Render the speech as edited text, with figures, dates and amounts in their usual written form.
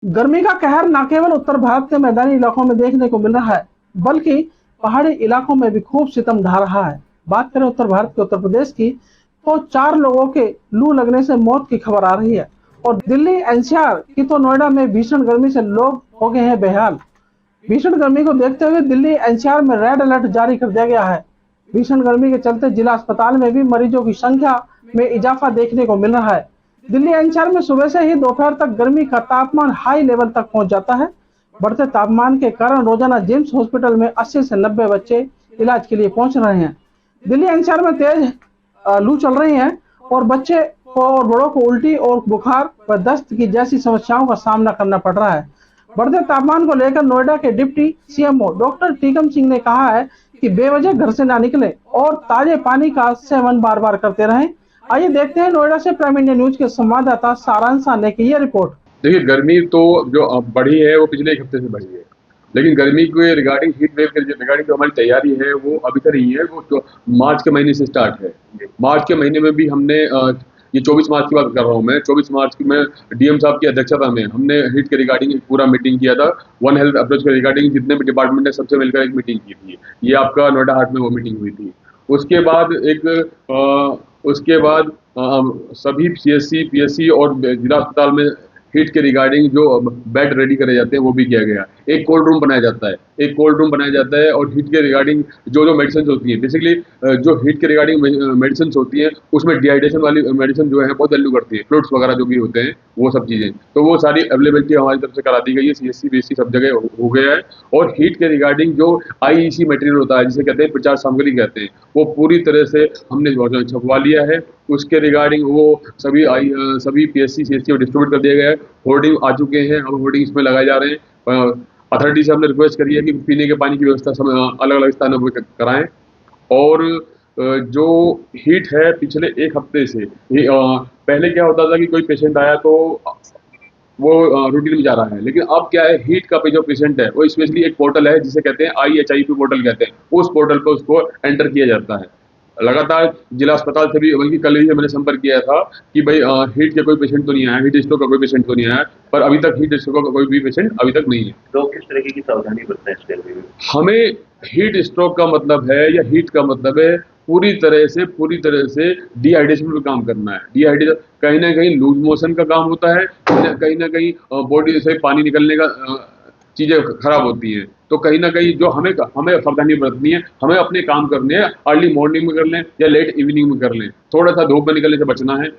गर्मी का कहर न केवल उत्तर भारत के मैदानी इलाकों में देखने को मिल रहा है, बल्कि पहाड़ी इलाकों में भी खूब सितम ढा रहा है। बात करें उत्तर भारत के उत्तर प्रदेश की, तो 4 लोगों के लू लगने से मौत की खबर आ रही है। और दिल्ली एनसीआर की तो नोएडा में भीषण गर्मी से लोग हो गए हैं बेहाल। भीषण गर्मी को देखते हुए दिल्ली एनसीआर में रेड अलर्ट जारी कर दिया गया है। भीषण गर्मी के चलते जिला अस्पताल में भी मरीजों की संख्या में इजाफा देखने को मिल रहा है। दिल्ली एनसीआर में सुबह से ही दोपहर तक गर्मी का तापमान हाई लेवल तक पहुंच जाता है। बढ़ते तापमान के कारण रोजाना जिम्स हॉस्पिटल में 80 से 90 बच्चे इलाज के लिए पहुंच रहे हैं। दिल्ली एनसीआर में तेज लू चल रही है और बच्चे को और बड़ों को उल्टी और बुखार व दस्त की जैसी समस्याओं का सामना करना पड़ रहा है। बढ़ते तापमान को लेकर नोएडा के deputy CMO doctor Tikam Singh ने कहा है कि बेवजह घर से ना निकले और ताजे पानी का सेवन बार बार करते रहें। आइए देखते हैं नोएडा से प्राइम इंडिया न्यूज के संवाददाता सारांश आने की ये रिपोर्ट। देखिए, गर्मी तो जो बढ़ी है वो पिछले 1 हफ्ते से बढ़ी है, लेकिन गर्मी के रिगार्डिंग हीट वेव के रिगार्डिंग जो हमारी तैयारी है वो अभी तक नहीं है। वो तो मार्च के महीने से स्टार्ट है। मार्च के महीने में भी हमने ये 24 मार्च की बात कर रहा हूँ मैं। 24 मार्च की में डीएम साहब की अध्यक्षता में हमने हीट के रिगार्डिंग एक पूरा मीटिंग किया था। वन हेल्थ अप्रोच के रिगार्डिंग जितने भी डिपार्टमेंट है सबसे मिलकर एक मीटिंग की थी। ये आपका नोएडा हाट में वो मीटिंग हुई थी। उसके बाद सभी सीएससी, पीएससी और जिला अस्पताल में हीट के रिगार्डिंग जो बेड रेडी करे जाते हैं वो भी किया गया। एक कोल्ड रूम बनाया जाता है और हीट के रिगार्डिंग जो मेडिसिन होती हैं, बेसिकली जो हीट के रिगार्डिंग मेडिसिन होती हैं उसमें डिहाइड्रेशन वाली मेडिसिन जो है बहुत वैल्यू करती है। फ्रूट्स वगैरह जो भी होते हैं वो सब चीज़ें, तो वो सारी अवेलेबिलिटी हमारी तरफ से करा दी गई है। सीएससी, बीएससी सब जगह हो गया है। और हीट के रिगार्डिंग जो आईईसी मटेरियल होता है, जिसे कहते हैं प्रचार सामग्री कहते हैं, वो पूरी तरह से हमने छपवा लिया है। उसके रिगार्डिंग वो सभी पीएससी, सीएससी को डिस्ट्रीब्यूट कर दिया गया है। होर्डिंग आ चुके हैं, अब होर्डिंग इसमें लगाए जा रहे हैं। अथॉरिटी से हमने रिक्वेस्ट करी है कि पीने के पानी की व्यवस्था अलग अलग स्थानों पर कराएं। और जो हीट है पिछले 1 हफ्ते से पहले क्या होता था कि कोई पेशेंट आया तो वो रूटीन में जा रहा है, लेकिन अब क्या है, हीट का जो पेशेंट है वो स्पेशली एक पोर्टल है जिसे कहते हैं IHIP पोर्टल कहते हैं। उस पोर्टल पर उसको एंटर किया जाता है। लगातार जिला अस्पताल से भी, बल्कि कल ही मैंने संपर्क किया था कि भाई हीट के कोई पेशेंट तो नहीं आया, हीट स्ट्रोक का कोई पेशेंट तो नहीं आया, पर अभी तक हीट स्ट्रोक का कोई भी पेशेंट अभी तक नहीं है। तो किस तरीके की सावधानी बरतें इस गर्मी में? हमें हीट स्ट्रोक का मतलब है या हीट का मतलब है पूरी तरह से डिहाइड्रेशन पे काम करना है। डिहाइड्रेशन कहीं ना कहीं लूज मोशन का काम होता है, कहीं ना कहीं बॉडी से पानी निकलने का चीजें खराब होती हैं। तो कहीं ना कहीं जो हमें सावधानी बरतनी है, हमें अपने काम करने हैं। अर्ली मॉर्निंग में कर लें या लेट इवनिंग में कर लें, थोड़ा सा धूप में निकलने से बचना है।